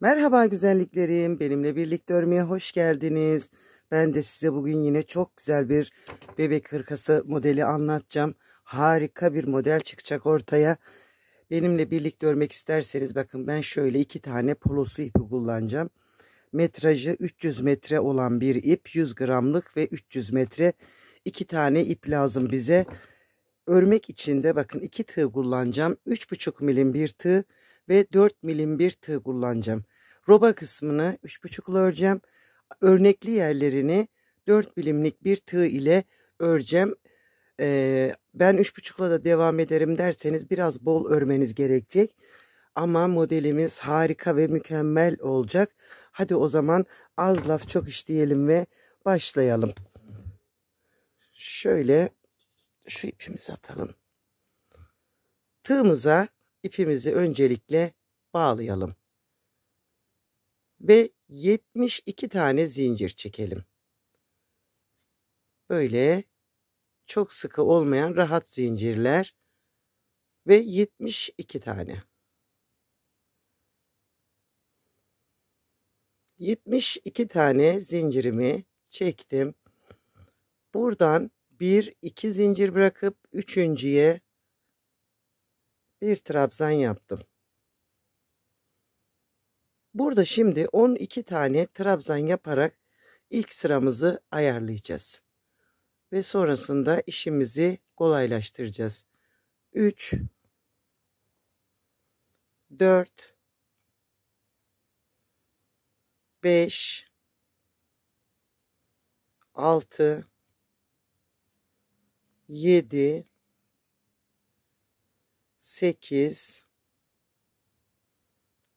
Merhaba güzelliklerim, benimle birlikte örmeye hoş geldiniz. Ben de size bugün yine çok güzel bir bebek hırkası modeli anlatacağım. Harika bir model çıkacak ortaya. Benimle birlikte örmek isterseniz bakın ben şöyle 2 tane polosu ipi kullanacağım. Metrajı 300 metre olan bir ip, 100 gramlık ve 300 metre 2 tane ip lazım bize. Örmek için de bakın 2 tığ kullanacağım. 3,5 milim bir tığ ve 4 milim bir tığ kullanacağım. Roba kısmını 3,5 ile öreceğim. Örnekli yerlerini 4 milimlik bir tığ ile öreceğim. Ben 3,5 ile da devam ederim derseniz biraz bol örmeniz gerekecek. Ama modelimiz harika ve mükemmel olacak. Hadi o zaman az laf çok iş diyelim ve başlayalım. Şöyle şu ipimizi atalım. Tığımıza ipimizi öncelikle bağlayalım. Ve 72 tane zincir çekelim. Böyle çok sıkı olmayan rahat zincirler ve 72 tane. 72 tane zincirimi çektim. Buradan 1-2 zincir bırakıp üçüncüye bir trabzan yaptım. Burada şimdi 12 tane trabzan yaparak ilk sıramızı ayarlayacağız. Ve sonrasında işimizi kolaylaştıracağız. 3 4 5 6 7 8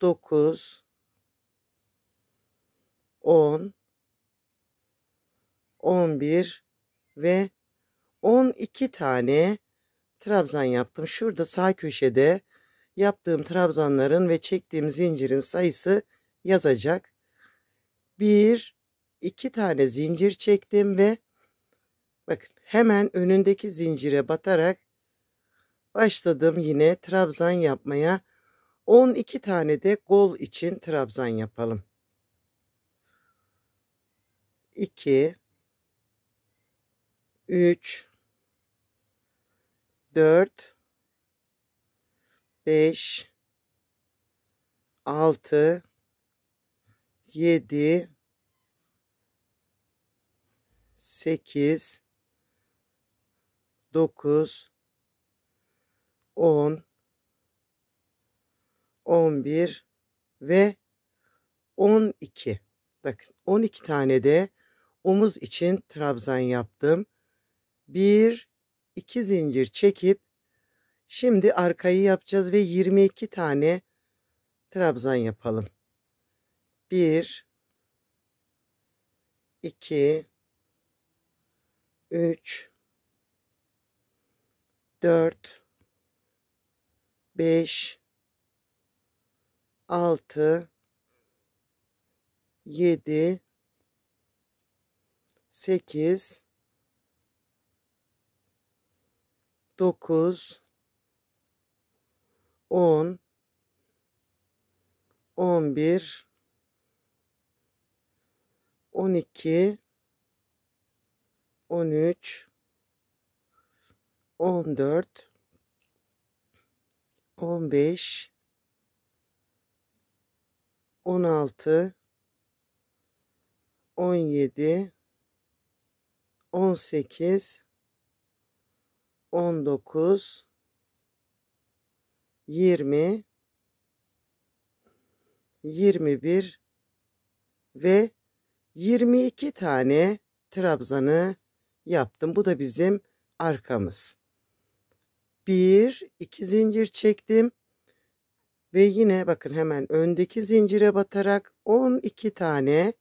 9 10 11 ve 12 tane trabzan yaptım. Şurada sağ köşede yaptığım trabzanların ve çektiğim zincirin sayısı yazacak. 1-2 tane zincir çektim ve bakın hemen önündeki zincire batarak başladım yine trabzan yapmaya. 12 tane de kol için trabzan yapalım. 2 3 4 5 6 7 8 9 10 11 ve 12. Bakın 12 tane de omuz için trabzan yaptım. 1-2 zincir çekip şimdi arkayı yapacağız ve 22 tane trabzan yapalım. 1 2 3 4 5 6 7 8 9 10 11 12 13 14 15 16 17 18 19 20 21 ve 22 tane trabzanı yaptım. Bu da bizim arkamız. 1-2 zincir çektim ve yine bakın hemen öndeki zincire batarak 12 tane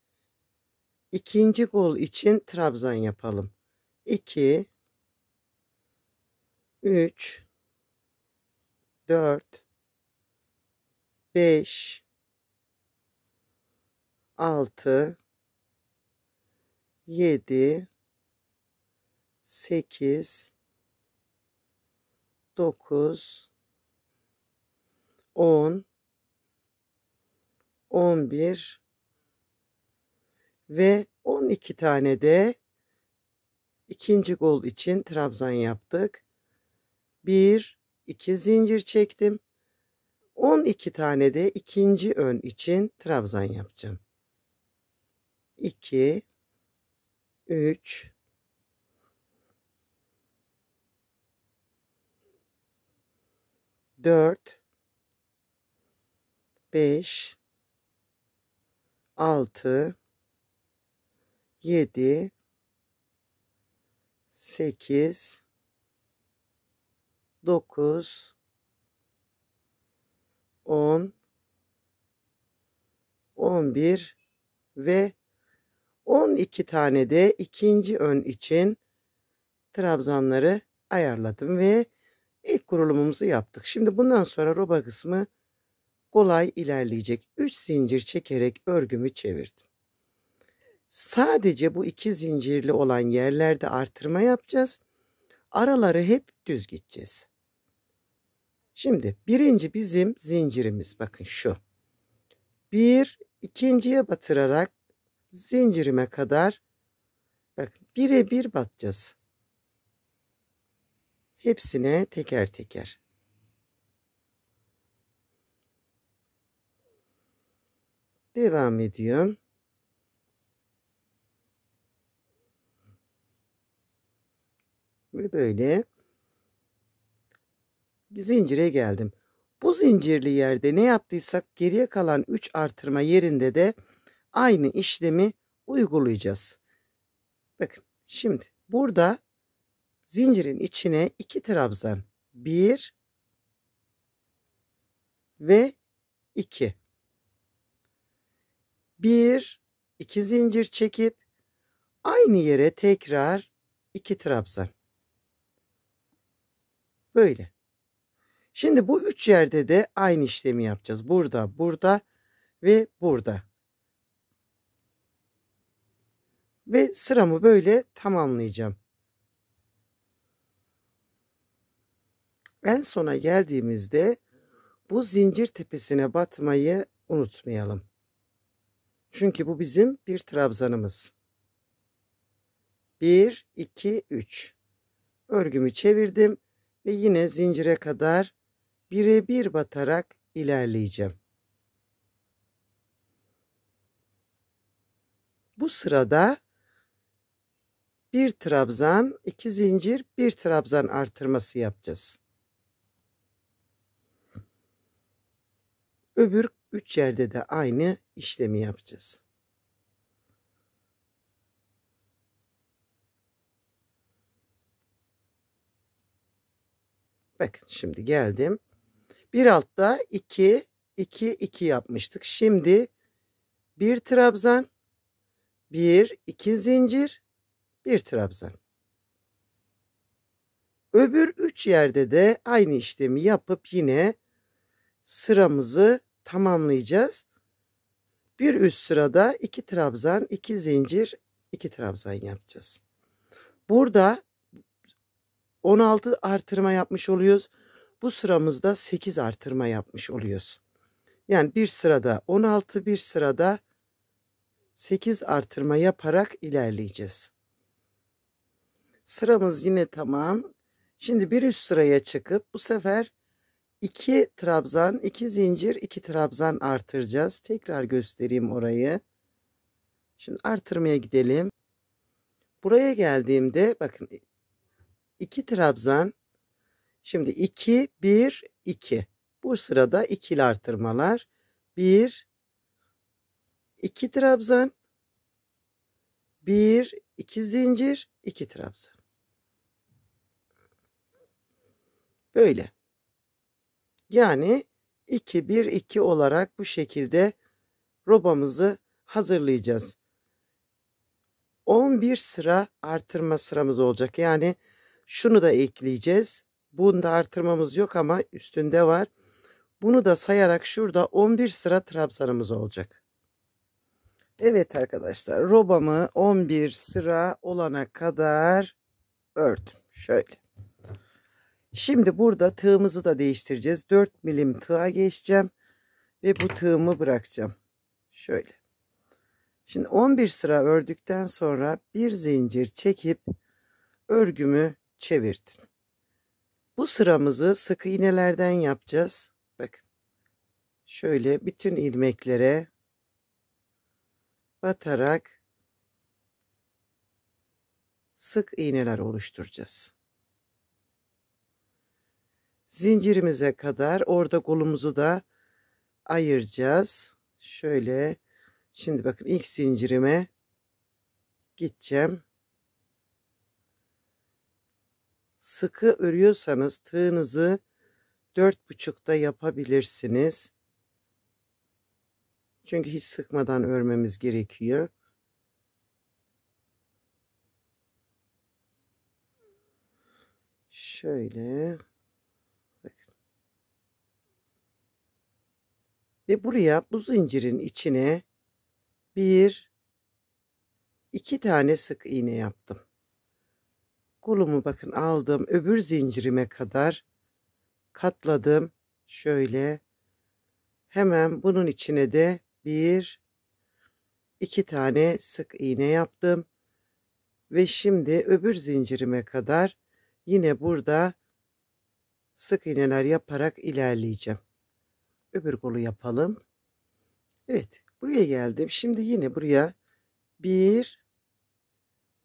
ikinci kol için trabzan yapalım. 2 3 4 5 6 7 8 9 10 11 ve 12 tane de ikinci kol için trabzan yaptık. 1 2 zincir çektim. 12 tane de ikinci ön için trabzan yapacağım. 2 3 4 5 6 7 8 9 10 11 ve 12 tane de ikinci ön için trabzanları ayarladım ve ilk kurulumumuzu yaptık. Şimdi bundan sonra roba kısmı kolay ilerleyecek. 3 zincir çekerek örgümü çevirdim. Sadece bu 2 zincirli olan yerlerde artırma yapacağız. Araları hep düz gideceğiz. Şimdi birinci bizim zincirimiz bakın şu. Bir ikinciye batırarak zincirime kadar bakın birebir batacağız. Hepsine teker teker. Devam ediyorum. Ve böyle zincire geldim. Bu zincirli yerde ne yaptıysak geriye kalan 3 artırma yerinde de aynı işlemi uygulayacağız. Bakın şimdi burada zincirin içine 2 trabzan 1 ve 2 1 2 zincir çekip aynı yere tekrar 2 trabzan. Böyle. Şimdi bu 3 yerde de aynı işlemi yapacağız. Burada, burada ve burada. Ve sıramı böyle tamamlayacağım. En sona geldiğimizde bu zincir tepesine batmayı unutmayalım. Çünkü bu bizim bir trabzanımız. 1 2 3 örgümü çevirdim ve yine zincire kadar birebir batarak ilerleyeceğim. Bu sırada bir trabzan, 2 zincir, bir trabzan artırması yapacağız. Öbür 3 yerde de aynı işlemi yapacağız. Bakın şimdi geldim. Bir altta 2 2 2 yapmıştık. Şimdi bir trabzan, 1 2 zincir, bir trabzan. Öbür 3 yerde de aynı işlemi yapıp yine sıramızı tamamlayacağız. Bir üst sırada 2 trabzan, 2 zincir, 2 trabzan yapacağız. Burada 16 artırma yapmış oluyoruz. Bu sıramızda 8 artırma yapmış oluyoruz. Yani bir sırada 16, bir sırada 8 artırma yaparak ilerleyeceğiz. Sıramız yine tamam. Şimdi bir üst sıraya çıkıp bu sefer 2 trabzan, 2 zincir, 2 trabzan artıracağız. Tekrar göstereyim orayı. Şimdi artırmaya gidelim. Buraya geldiğimde bakın 2 trabzan. Şimdi 2 1 2. Bu sırada ikili artırmalar. 1 2 trabzan. 1 2 zincir, 2 trabzan. Böyle. Yani 2 1 2 olarak bu şekilde robamızı hazırlayacağız. 11 sıra artırma sıramız olacak. Yani şunu da ekleyeceğiz. Bunda artırmamız yok ama üstünde var. Bunu da sayarak şurada 11 sıra trabzanımız olacak. Evet arkadaşlar, robamı 11 sıra olana kadar ördüm. Şöyle. Şimdi burada tığımızı da değiştireceğiz. 4 milim tığa geçeceğim ve bu tığımı bırakacağım. Şöyle. Şimdi 11 sıra ördükten sonra bir zincir çekip örgümü çevirdim. Bu sıramızı sık iğnelerden yapacağız. Bakın. Şöyle bütün ilmeklere batarak sık iğneler oluşturacağız. Zincirimize kadar orada kolumuzu da ayıracağız. Şöyle. Şimdi bakın ilk zincirime gideceğim. Sıkı örüyorsanız tığınızı 4,5'da yapabilirsiniz. Çünkü hiç sıkmadan örmemiz gerekiyor. Şöyle. Bakın. Ve buraya bu zincirin içine 2 tane sık iğne yaptım. Kolumu bakın aldım. Öbür zincirime kadar katladım. Şöyle. Hemen bunun içine de 2 tane sık iğne yaptım. Ve şimdi öbür zincirime kadar yine burada sık iğneler yaparak ilerleyeceğim. Öbür kolu yapalım. Evet, buraya geldim. Şimdi yine buraya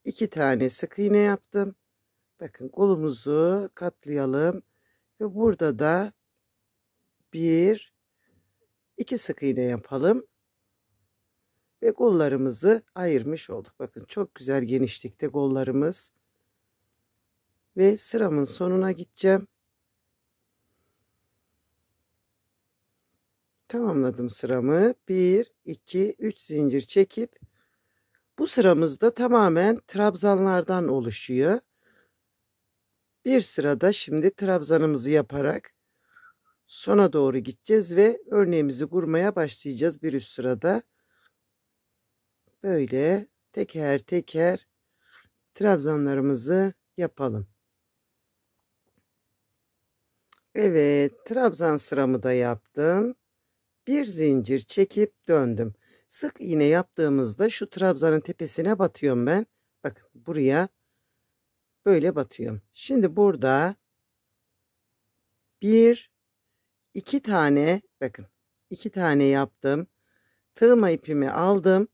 2 tane sık iğne yaptım. Bakın kolumuzu katlayalım ve burada da 2 sık iğne yapalım ve kollarımızı ayırmış olduk. Bakın çok güzel genişlikte kollarımız ve sıramın sonuna gideceğim. Tamamladım sıramı. 1 2 3 zincir çekip bu sıramızda tamamen trabzanlardan oluşuyor. Bir sırada şimdi trabzanımızı yaparak sona doğru gideceğiz ve örneğimizi kurmaya başlayacağız bir üst sırada. Böyle teker teker trabzanlarımızı yapalım. Evet, trabzan sıramı da yaptım. Bir zincir çekip döndüm. Sık iğne yaptığımızda şu trabzanın tepesine batıyorum ben. Bakın buraya böyle batıyorum. Şimdi burada 2 tane, bakın 2 tane yaptım. Tığma ipimi aldım.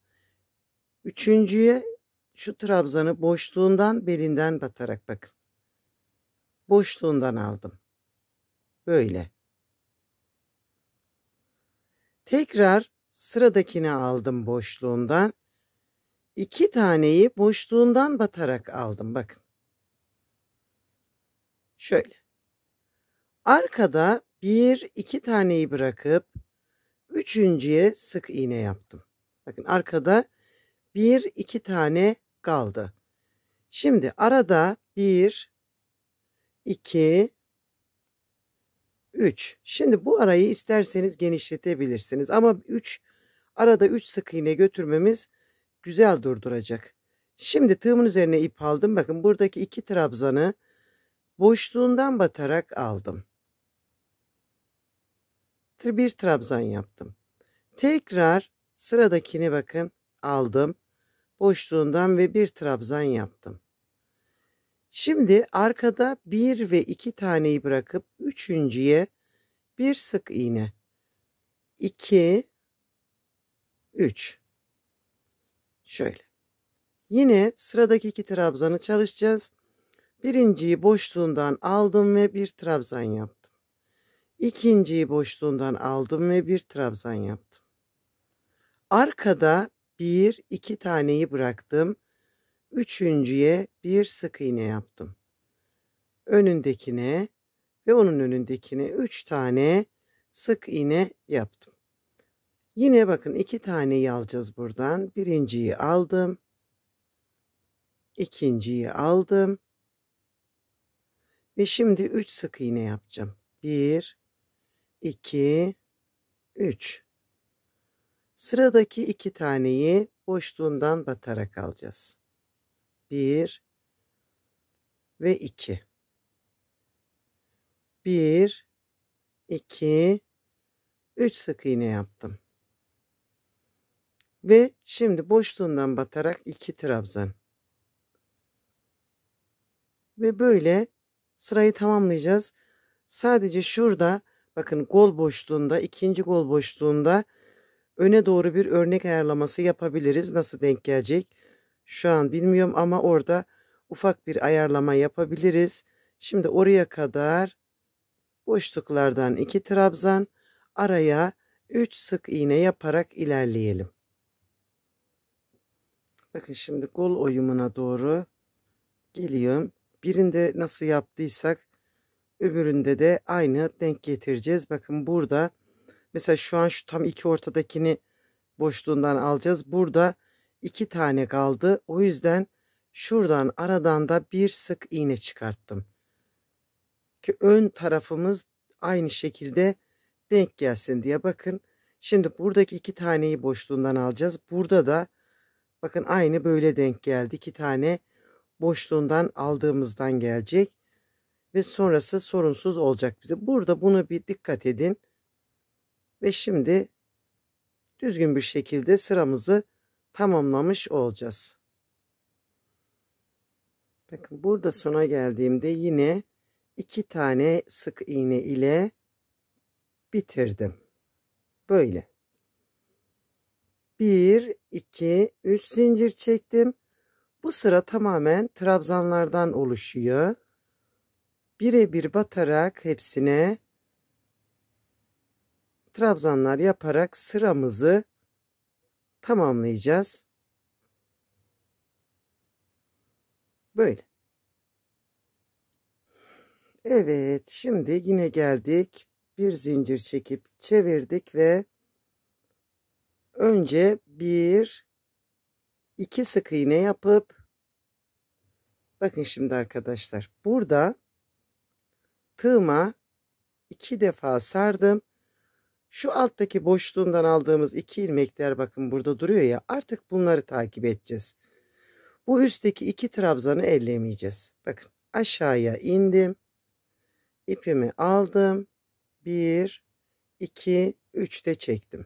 Üçüncüye şu trabzanı boşluğundan belinden batarak bakın. Boşluğundan aldım. Böyle. Tekrar sıradakini aldım boşluğundan. 2 taneyi boşluğundan batarak aldım. Bakın. Şöyle. Arkada 2 taneyi bırakıp üçüncüye sık iğne yaptım. Bakın arkada 2 tane kaldı. Şimdi arada 2 3. Şimdi bu arayı isterseniz genişletebilirsiniz ama arada 3 sık iğne götürmemiz güzel durduracak. Şimdi tığımın üzerine ip aldım. Bakın buradaki 2 trabzanı boşluğundan batarak aldım. Bir trabzan yaptım. Tekrar sıradakini bakın aldım. Boşluğundan ve bir trabzan yaptım. Şimdi arkada 1 ve 2 taneyi bırakıp üçüncüye bir sık iğne. 2 3. Şöyle. Yine sıradaki 2 trabzanı çalışacağız. Birinciyi boşluğundan aldım ve bir trabzan yaptım. İkinciyi boşluğundan aldım ve bir trabzan yaptım. Arkada 2 taneyi bıraktım. Üçüncüye bir sık iğne yaptım. Önündekine ve onun önündekine 3 tane sık iğne yaptım. Yine bakın 2 taneyi alacağız buradan. Birinciyi aldım. İkinciyi aldım. Ve şimdi 3 sık iğne yapacağım. 1 2 3. Sıradaki 2 taneyi boşluğundan batarak alacağız. 1 ve 2. 1 2 3 sık iğne yaptım. Ve şimdi boşluğundan batarak 2 trabzan. Ve böyle sırayı tamamlayacağız. Sadece şurada bakın gol boşluğunda, ikinci gol boşluğunda öne doğru bir örnek ayarlaması yapabiliriz. Nasıl denk gelecek? Şu an bilmiyorum ama orada ufak bir ayarlama yapabiliriz. Şimdi oraya kadar boşluklardan 2 trabzan, araya 3 sık iğne yaparak ilerleyelim. Bakın şimdi gol oyumuna doğru geliyorum. Birinde nasıl yaptıysak öbüründe de aynı denk getireceğiz. Bakın burada mesela şu an şu tam iki ortadakini boşluğundan alacağız. Burada 2 tane kaldı. O yüzden şuradan aradan da bir sık iğne çıkarttım. Ki ön tarafımız aynı şekilde denk gelsin diye. Bakın şimdi buradaki 2 taneyi boşluğundan alacağız. Burada da bakın aynı böyle denk geldi. 2 tane boşluğundan aldığımızdan gelecek. Ve sonrası sorunsuz olacak bize. Burada bunu bir dikkat edin. Ve şimdi düzgün bir şekilde sıramızı tamamlamış olacağız. Bakın burada sona geldiğimde yine 2 tane sık iğne ile bitirdim. Böyle. 1, 2, 3 zincir çektim. Bu sıra tamamen trabzanlardan oluşuyor. Birebir batarak hepsine trabzanlar yaparak sıramızı tamamlayacağız. Böyle. Evet, şimdi yine geldik. Bir zincir çekip çevirdik ve önce 1, 2 sık iğne yapıp bakın şimdi arkadaşlar burada tığıma 2 defa sardım. Şu alttaki boşluğundan aldığımız 2 ilmekler bakın burada duruyor ya, artık bunları takip edeceğiz. Bu üstteki 2 trabzanı ellemeyeceğiz. Bakın aşağıya indim. İpimi aldım. 1, 2, 3 de çektim.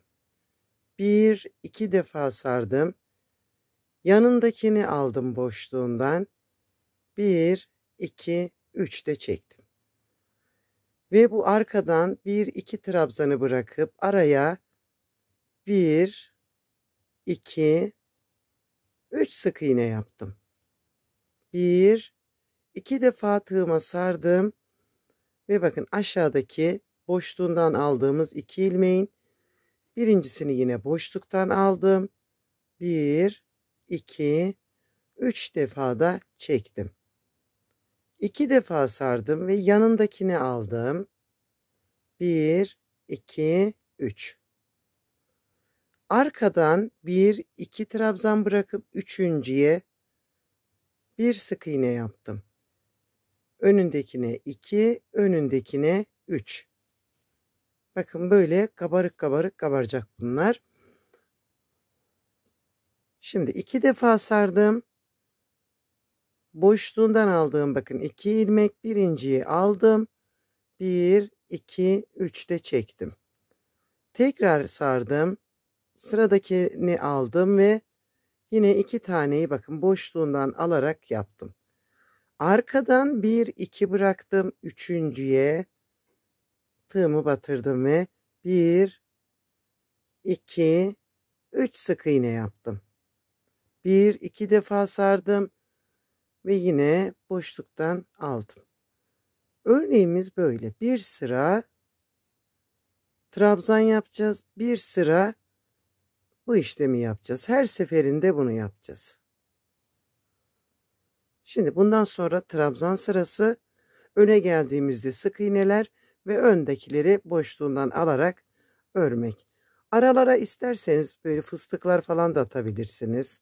1, 2 defa sardım. Yanındakini aldım boşluğundan. 1, 2, 3 de çektim. Ve bu arkadan 1, 2 trabzanı bırakıp araya 1, 2, 3 sık iğne yaptım. 1, 2 defa tığıma sardım. Ve bakın aşağıdaki boşluğundan aldığımız 2 ilmeğin birincisini yine boşluktan aldım. 1, 2, 3 defa da çektim. 2 defa sardım ve yanındakini aldım. 1, 2, 3. Arkadan 1, 2 trabzan bırakıp üçüncüye bir sık iğne yaptım. Önündekine 2, önündekine 3. Bakın böyle kabarık kabarık kabaracak bunlar. Şimdi 2 defa sardım. Boşluğundan aldığım bakın 2 ilmek, birinciyi aldım. 1, 2, 3 de çektim. Tekrar sardım. Sıradakini aldım ve yine 2 taneyi bakın boşluğundan alarak yaptım. Arkadan 1, 2 bıraktım. Üçüncüye tığımı batırdım ve 1, 2, 3 sık iğne yaptım. 1, 2 defa sardım ve yine boşluktan aldım. Örneğimiz böyle. Bir sıra trabzan yapacağız. Bir sıra bu işlemi yapacağız. Her seferinde bunu yapacağız. Şimdi bundan sonra trabzan sırası, öne geldiğimizde sık iğneler ve öndekileri boşluğundan alarak örmek. Aralara isterseniz böyle fıstıklar falan da atabilirsiniz.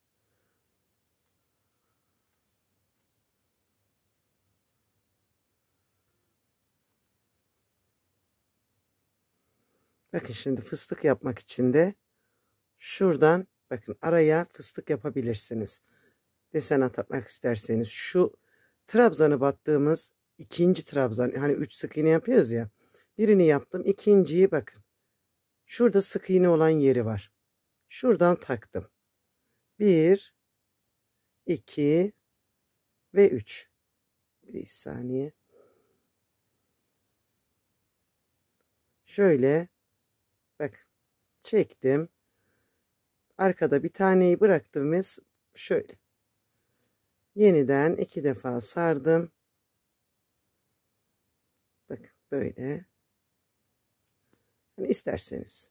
Bakın şimdi fıstık yapmak için de şuradan bakın araya fıstık yapabilirsiniz. Desen atmak isterseniz şu trabzanı battığımız ikinci trabzan, hani 3 sık iğne yapıyoruz ya, birini yaptım, ikinciyi bakın şurada sık iğne olan yeri var. Şuradan taktım. 1, 2 ve 3. Bir saniye. Şöyle bak, çektim. Arkada bir taneyi bıraktım ve şöyle yeniden 2 defa sardım. Bak böyle. Hani isterseniz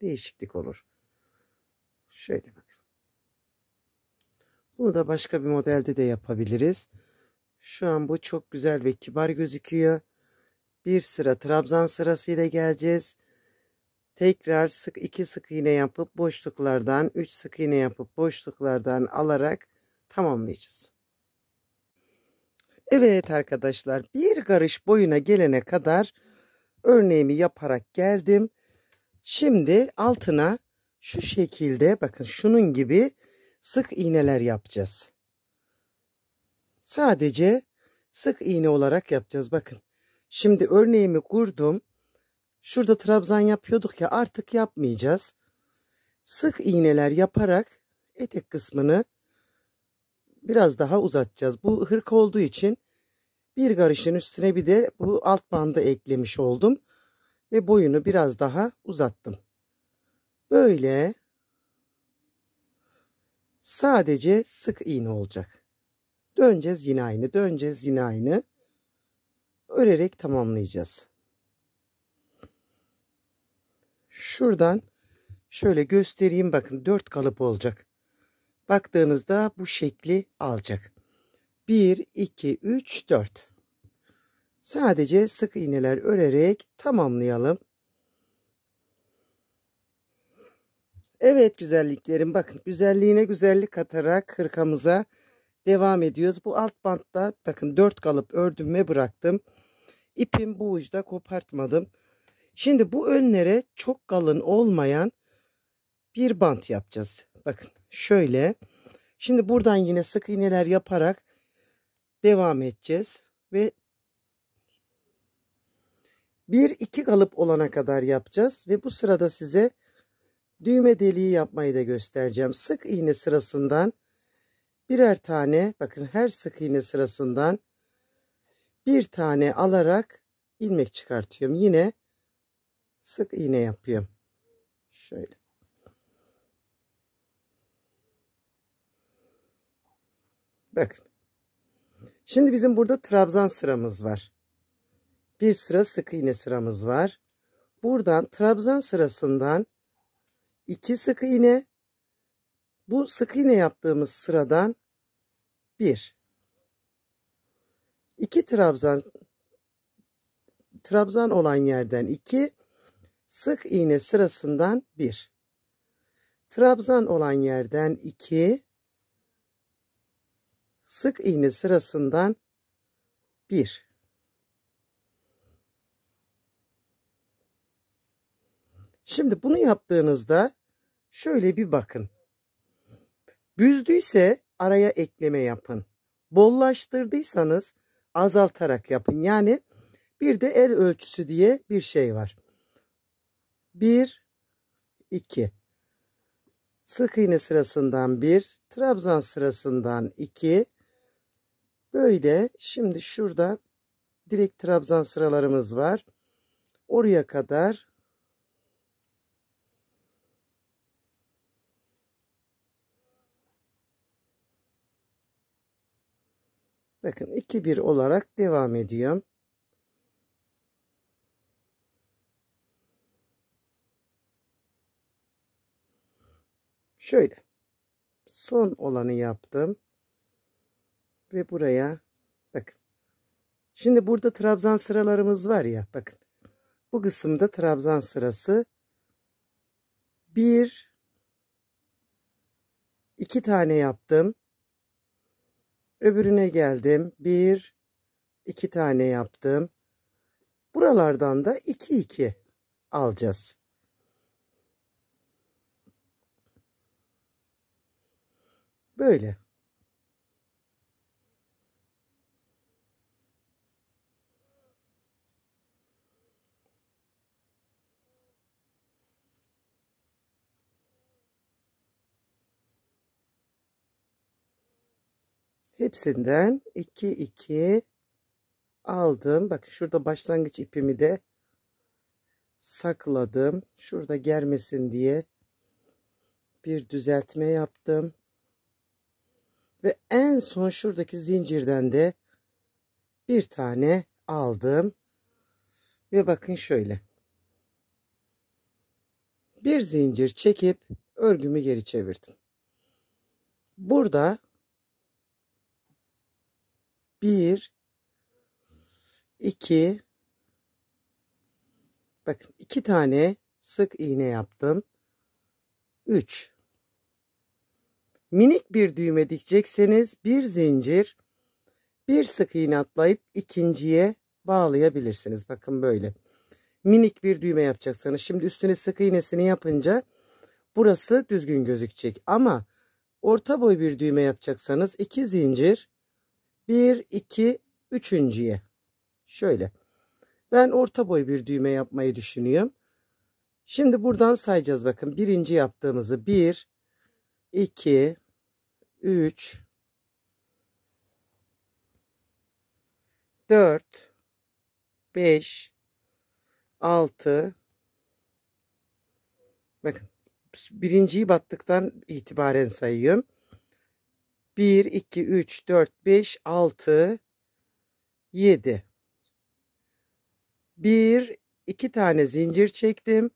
değişiklik olur. Şöyle bakın. Bunu da başka bir modelde de yapabiliriz. Şu an bu çok güzel ve kibar gözüküyor. Bir sıra trabzan sırası ile geleceğiz. Tekrar 2 sık iğne yapıp boşluklardan 3 sık iğne yapıp boşluklardan alarak tamamlayacağız. Evet arkadaşlar, bir karış boyuna gelene kadar örneğimi yaparak geldim. Şimdi altına şu şekilde bakın şunun gibi sık iğneler yapacağız. Sadece sık iğne olarak yapacağız. Bakın şimdi örneğimi kurdum. Şurada trabzan yapıyorduk ya, artık yapmayacağız. Sık iğneler yaparak etek kısmını biraz daha uzatacağız. Bu hırka olduğu için bir karışın üstüne bir de bu alt bandı eklemiş oldum. Ve boyunu biraz daha uzattım. Böyle sadece sık iğne olacak. Döneceğiz yine aynı, döneceğiz yine aynı. Örerek tamamlayacağız. Şuradan şöyle göstereyim, bakın 4 kalıp olacak. Baktığınızda bu şekli alacak. 1, 2, 3, 4. Sadece sık iğneler örerek tamamlayalım. Evet güzelliklerim, bakın güzelliğine güzellik katarak hırkamıza devam ediyoruz. Bu alt bantta bakın 4 kalıp ördüm ve bıraktım. İpim bu uçta kopartmadım. Şimdi bu önlere çok kalın olmayan bir bant yapacağız. Bakın şöyle. Şimdi buradan yine sık iğneler yaparak devam edeceğiz. Ve 1-2 kalıp olana kadar yapacağız. Ve bu sırada size düğme deliği yapmayı da göstereceğim. Sık iğne sırasından birer tane, bakın her sık iğne sırasından bir tane alarak ilmek çıkartıyorum. Yine sık iğne yapıyorum. Şöyle. Bakın. Şimdi bizim burada trabzan sıramız var. Bir sıra sık iğne sıramız var. Buradan trabzan sırasından 2 sık iğne, bu sık iğne yaptığımız sıradan 1, 2 trabzan olan yerden 2, sık iğne sırasından 1, trabzan olan yerden 2, sık iğne sırasından 1. Şimdi bunu yaptığınızda şöyle bir bakın. Büzdüyse araya ekleme yapın. Bollaştırdıysanız azaltarak yapın. Yani bir de el ölçüsü diye bir şey var. 1, 2. Sık iğne sırasından 1, trabzan sırasından 2. Böyle şimdi şurada direkt trabzan sıralarımız var. Oraya kadar bakın 2-1 olarak devam ediyorum. Şöyle son olanı yaptım ve buraya bakın. Şimdi burada trabzan sıralarımız var ya, bakın. Bu kısımda trabzan sırası 1, 2 tane yaptım. Öbürüne geldim. 1, 2 tane yaptım. Buralardan da 2, 2 alacağız. Böyle. Hepsinden 2 aldım. Bakın şurada başlangıç ipimi de sakladım. Şurada germesin diye bir düzeltme yaptım. Ve en son şuradaki zincirden de bir tane aldım. Ve bakın şöyle. Bir zincir çekip örgümü geri çevirdim. Burada 1 2 bakın 2 tane sık iğne yaptım. 3 minik bir düğme dikecekseniz bir zincir, bir sık iğne atlayıp ikinciye bağlayabilirsiniz. Bakın böyle. Minik bir düğme yapacaksanız şimdi üstüne sık iğnesini yapınca burası düzgün gözükecek. Ama orta boy bir düğme yapacaksanız 2 zincir, 1 2 üçüncüye. Şöyle. Ben orta boy bir düğme yapmayı düşünüyorum. Şimdi buradan sayacağız bakın. Birinci yaptığımızı 1 2 3 4 5 6 bakın birinciyi battıktan itibaren sayıyorum. 1 2 3 4 5 6 7 1 2 tane zincir çektim.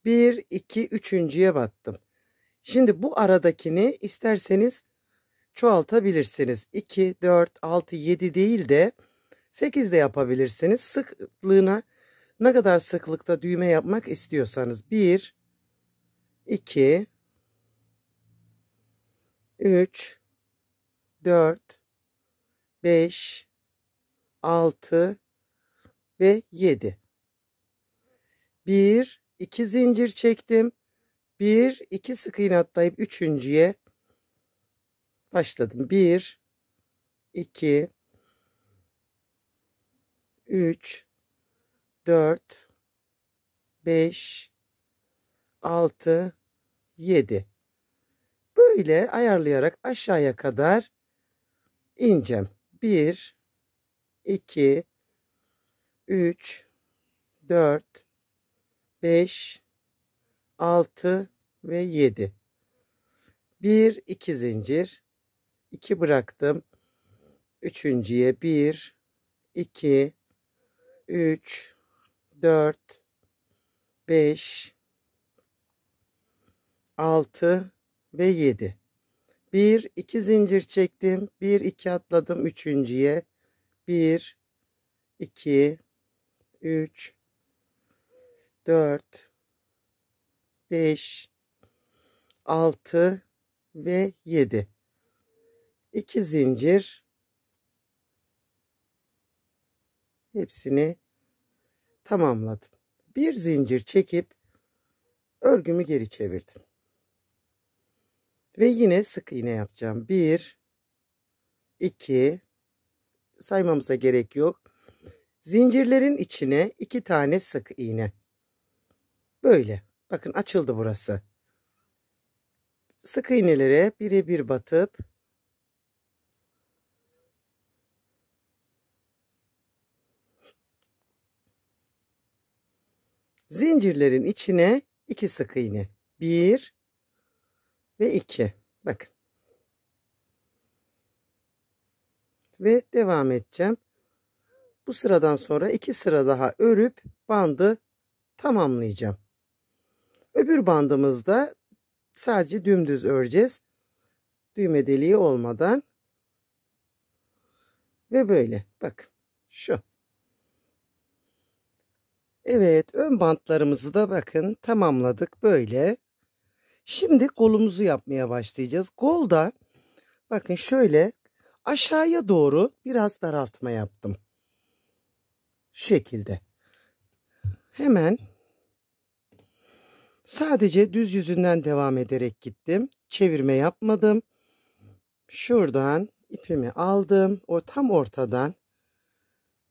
1 2 üçüncüye battım. Şimdi bu aradakini isterseniz çoğaltabilirsiniz. 2 4 6 7 değil de 8 de yapabilirsiniz. Sıklığına ne kadar sıklıkta düğme yapmak istiyorsanız 1 2 3 4 5 6 ve 7. 1 2 zincir çektim. 1 2 sık iğne atlayıp üçüncüye başladım. 1 2 3 4 5 6 7. Böyle ayarlayarak aşağıya kadar ineceğim. 1 2 3 4 5 6 ve 7. 1 2 zincir, 2 bıraktım. Üçüncüye 1 2 3 4 5 6 ve 7. 1 2 zincir çektim. 1 2 atladım üçüncüye. 1 2 3 4 5 6 ve 7. 2 zincir, hepsini tamamladım. Bir zincir çekip örgümü geri çevirdim. Ve yine sık iğne yapacağım. 1 2 saymamıza gerek yok. Zincirlerin içine 2 tane sık iğne. Böyle. Bakın açıldı burası. Sık iğnelere birebir batıp zincirlerin içine 2 sık iğne. 1 ve 2. Bakın. Ve devam edeceğim. Bu sıradan sonra 2 sıra daha örüp bandı tamamlayacağım. Öbür bandımızda sadece dümdüz öreceğiz. Düğme deliği olmadan. Ve böyle. Bakın. Şu. Evet. Ön bantlarımızı da bakın tamamladık. Böyle. Şimdi kolumuzu yapmaya başlayacağız. Kolda bakın şöyle aşağıya doğru biraz daraltma yaptım. Şu şekilde. Hemen sadece düz yüzünden devam ederek gittim. Çevirme yapmadım. Şuradan ipimi aldım. O tam ortadan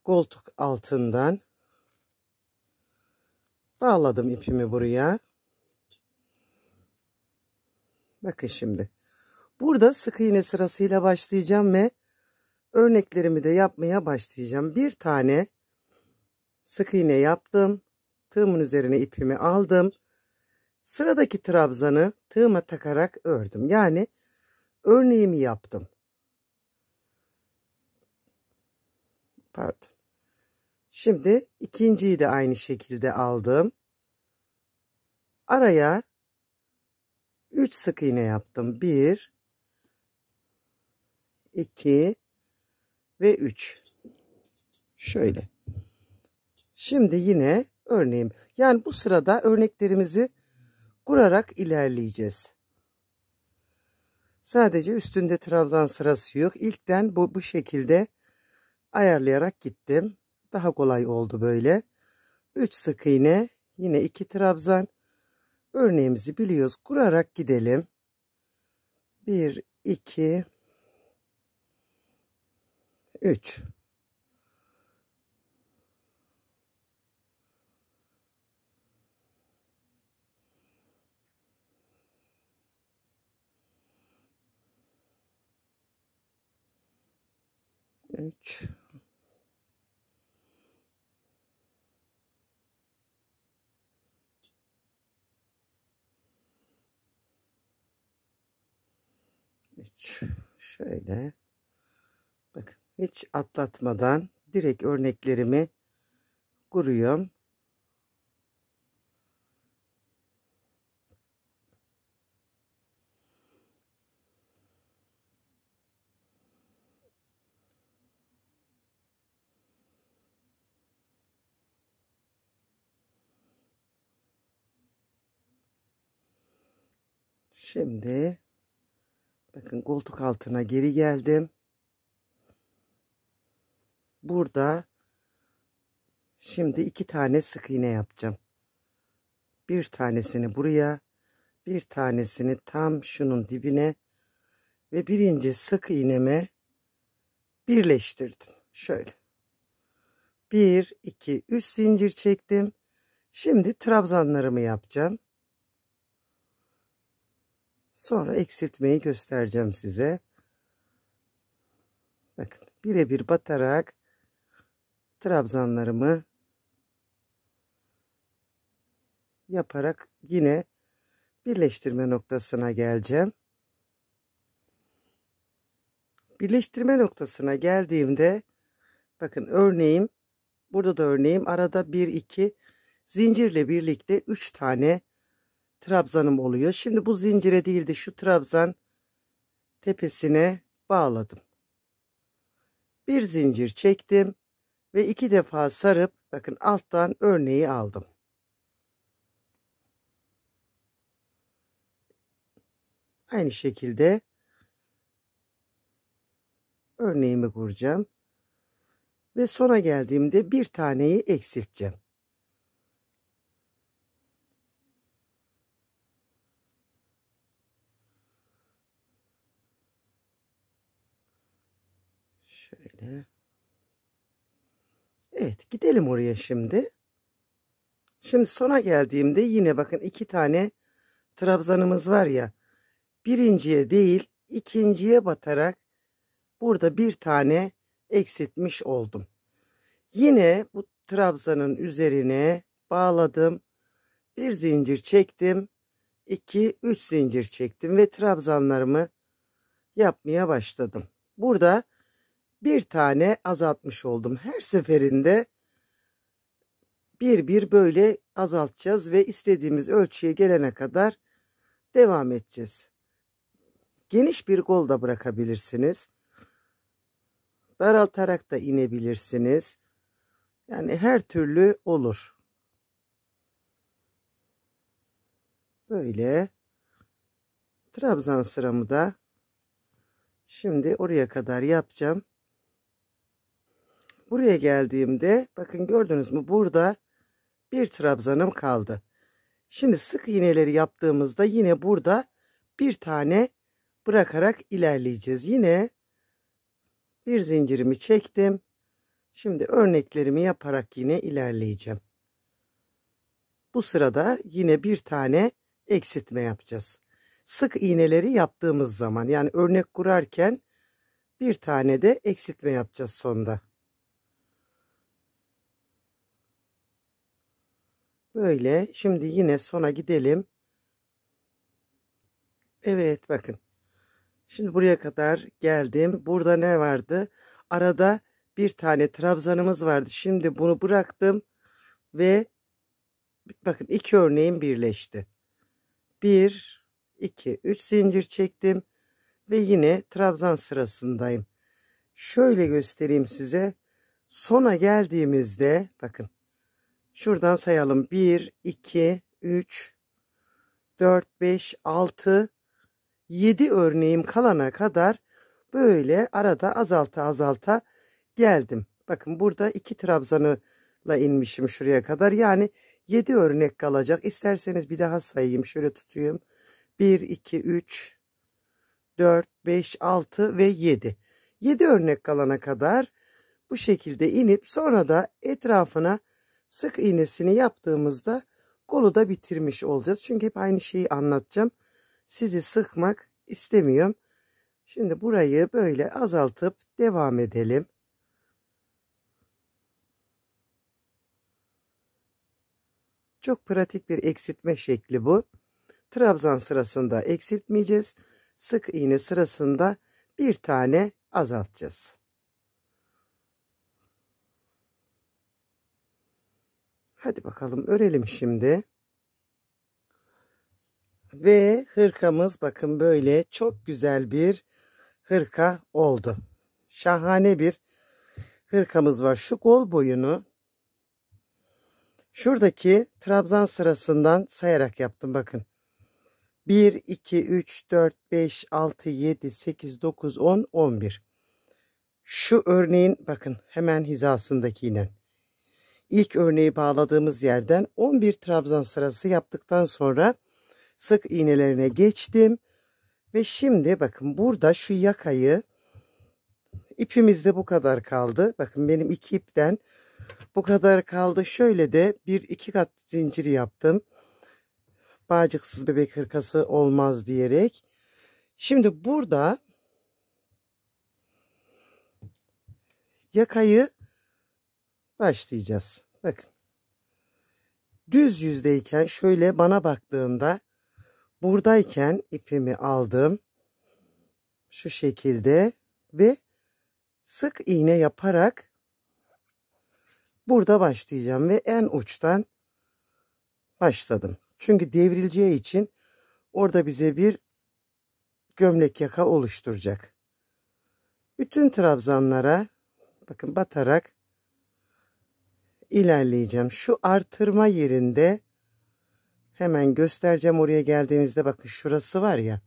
koltuk altından bağladım ipimi buraya. Bakın şimdi. Burada sık iğne sırasıyla başlayacağım ve örneklerimi de yapmaya başlayacağım. Bir tane sık iğne yaptım. Tığımın üzerine ipimi aldım. Sıradaki trabzanı tığıma takarak ördüm. Yani örneğimi yaptım. Pardon. Şimdi ikinciyi de aynı şekilde aldım. Araya 3 sık iğne yaptım. 1 2 ve 3. Şöyle. Şimdi yine örneğim. Yani bu sırada örneklerimizi kurarak ilerleyeceğiz. Sadece üstünde trabzan sırası yok. İlkten bu şekilde ayarlayarak gittim. Daha kolay oldu böyle. 3 sık iğne, yine 2 trabzan. Örneğimizi biliyoruz. Kurarak gidelim. 1 2 3. Üç. Şöyle. Bakın hiç atlatmadan direkt örneklerimi kuruyorum. Şimdi bakın koltuk altına geri geldim. Burada şimdi 2 tane sık iğne yapacağım. Bir tanesini buraya, bir tanesini tam şunun dibine ve birinci sık iğneme birleştirdim. Şöyle. 1 2 3 zincir çektim. Şimdi trabzanlarımı yapacağım. Sonra eksiltmeyi göstereceğim size. Bakın birebir batarak trabzanlarımı yaparak yine birleştirme noktasına geleceğim. Birleştirme noktasına geldiğimde bakın örneğim, burada da örneğim, arada 1 2 zincirle birlikte 3 tane trabzanım oluyor. Şimdi bu zincire değil de şu trabzan tepesine bağladım. Bir zincir çektim ve 2 defa sarıp bakın alttan örneği aldım. Aynı şekilde örneğimi kuracağım ve sona geldiğimde bir taneyi eksilteceğim. Şöyle. Evet, gidelim oraya şimdi. Şimdi sona geldiğimde yine bakın 2 tane trabzanımız var ya. Birinciye değil ikinciye batarak burada bir tane eksiltmiş oldum. Yine bu trabzanın üzerine bağladım. Bir zincir çektim. 2 3 zincir çektim ve trabzanlarımı yapmaya başladım. Burada bir tane azaltmış oldum. Her seferinde bir böyle azaltacağız ve istediğimiz ölçüye gelene kadar devam edeceğiz. Geniş bir kol da bırakabilirsiniz. Daraltarak da inebilirsiniz. Yani her türlü olur. Böyle trabzan sıramı da şimdi oraya kadar yapacağım. Buraya geldiğimde bakın gördünüz mü, burada bir trabzanım kaldı. Şimdi sık iğneleri yaptığımızda yine burada bir tane bırakarak ilerleyeceğiz. Yine bir zincirimi çektim. Şimdi örneklerimi yaparak yine ilerleyeceğim. Bu sırada yine bir tane eksiltme yapacağız. sık iğneleri yaptığımız zaman, yani örnek kurarken bir tane de eksiltme yapacağız sonda. Böyle. Şimdi yine sona gidelim. Evet, bakın. Şimdi buraya kadar geldim. Burada ne vardı? Arada bir tane trabzanımız vardı. Şimdi bunu bıraktım ve bakın iki örneğim birleşti. 1, 2, 3 zincir çektim ve yine trabzan sırasındayım. Şöyle göstereyim size. Sona geldiğimizde bakın. Şuradan sayalım. 1, 2, 3, 4, 5, 6, 7 örneğim kalana kadar böyle arada azalta azalta geldim. Bakın burada 2 trabzanla inmişim şuraya kadar. Yani 7 örnek kalacak. İsterseniz bir daha sayayım. Şöyle tutayım. 1, 2, 3, 4, 5, 6 ve 7. 7 örnek kalana kadar bu şekilde inip sonra da etrafına sık iğnesini yaptığımızda kolu da bitirmiş olacağız. Çünkü hep aynı şeyi anlatacağım. Sizi sıkmak istemiyorum. Şimdi burayı böyle azaltıp devam edelim. Çok pratik bir eksiltme şekli bu. Trabzan sırasında eksiltmeyeceğiz. Sık iğne sırasında bir tane azaltacağız. Hadi bakalım örelim şimdi. Ve hırkamız bakın böyle çok güzel bir hırka oldu. Şahane bir hırkamız var. Şu kol boyunu şuradaki trabzan sırasından sayarak yaptım bakın. 1, 2, 3, 4, 5, 6, 7, 8, 9, 10, 11. Şu örneğin bakın hemen hizasındaki inen. İlk örneği bağladığımız yerden 11 trabzan sırası yaptıktan sonra sık iğnelerine geçtim. Ve şimdi bakın burada şu yakayı ipimizde bu kadar kaldı. Bakın benim iki ipten bu kadar kaldı. Şöyle de bir iki kat zincir yaptım. Bağcıksız bebek hırkası olmaz diyerek. Şimdi burada yakayı başlayacağız. Bakın. Düz yüzdeyken şöyle bana baktığında buradayken ipimi aldım. Şu şekilde ve sık iğne yaparak burada başlayacağım ve en uçtan başladım. Çünkü devrileceği için orada bize bir gömlek yaka oluşturacak. Bütün trabzanlara bakın batarak ilerleyeceğim. Şu artırma yerinde hemen göstereceğim, oraya geldiğimizde bakın şurası var ya.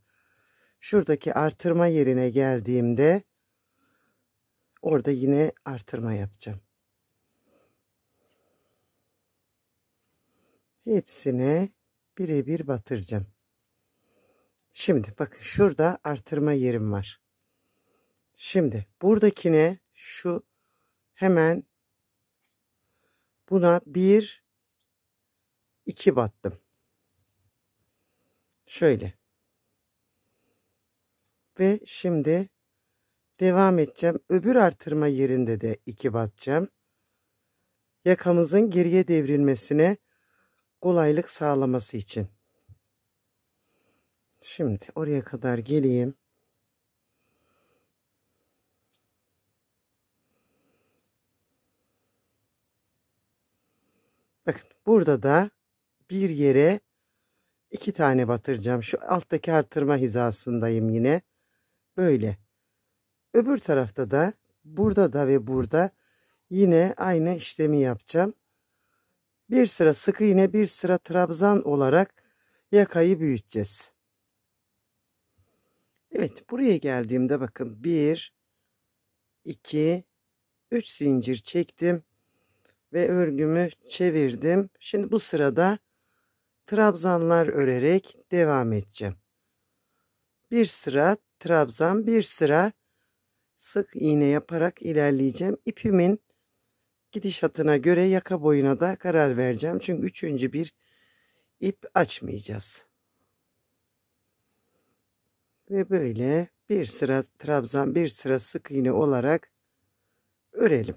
Şuradaki artırma yerine geldiğimde orada yine artırma yapacağım. Hepsine birebir batıracağım. Şimdi bakın şurada artırma yerim var. Şimdi buradakine şu hemen buna 1 2 battım. Şöyle. Ve şimdi devam edeceğim. Öbür artırma yerinde de 2 batacağım. Yakamızın geriye devrilmesine kolaylık sağlaması için. Şimdi oraya kadar geleyim. Bakın burada da bir yere 2 tane batıracağım. Şu alttaki artırma hizasındayım yine. Böyle. Öbür tarafta da burada da ve burada yine aynı işlemi yapacağım. Bir sıra sık iğne, bir sıra trabzan olarak yakayı büyüteceğiz. Evet, buraya geldiğimde bakın 1 2 3 zincir çektim ve örgümü çevirdim. Şimdi bu sırada trabzanlar örerek devam edeceğim. Bir sıra trabzan, bir sıra sık iğne yaparak ilerleyeceğim. İpimin gidişatına göre yaka boyuna da karar vereceğim. Çünkü üçüncü bir ip açmayacağız. Ve böyle bir sıra trabzan, bir sıra sık iğne olarak örelim.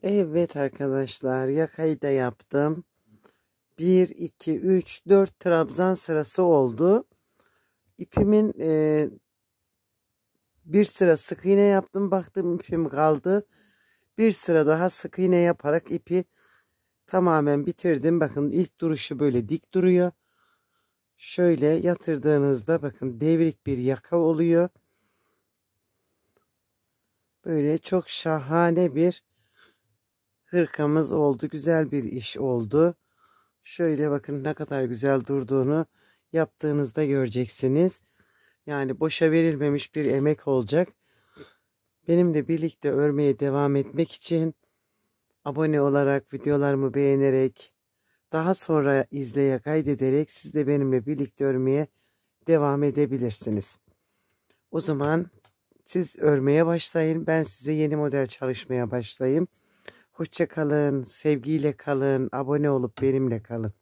Evet arkadaşlar, yakayı da yaptım. 1 2 3 4 trabzan sırası oldu. İpimin bir sıra sık iğne yaptım. Baktım ipim kaldı. Bir sıra daha sık iğne yaparak ipi tamamen bitirdim. Bakın ilk duruşu böyle dik duruyor. Şöyle yatırdığınızda bakın devrik bir yaka oluyor. Böyle çok şahane bir hırkamız oldu. Güzel bir iş oldu. Şöyle bakın ne kadar güzel durduğunu yaptığınızda göreceksiniz. Yani boşa verilmemiş bir emek olacak. Benimle birlikte örmeye devam etmek için abone olarak, videolarımı beğenerek, daha sonra izleye kaydederek siz de benimle birlikte örmeye devam edebilirsiniz. O zaman siz örmeye başlayın. Ben size yeni model çalışmaya başlayayım. Hoşça kalın, sevgiyle kalın, abone olup benimle kalın.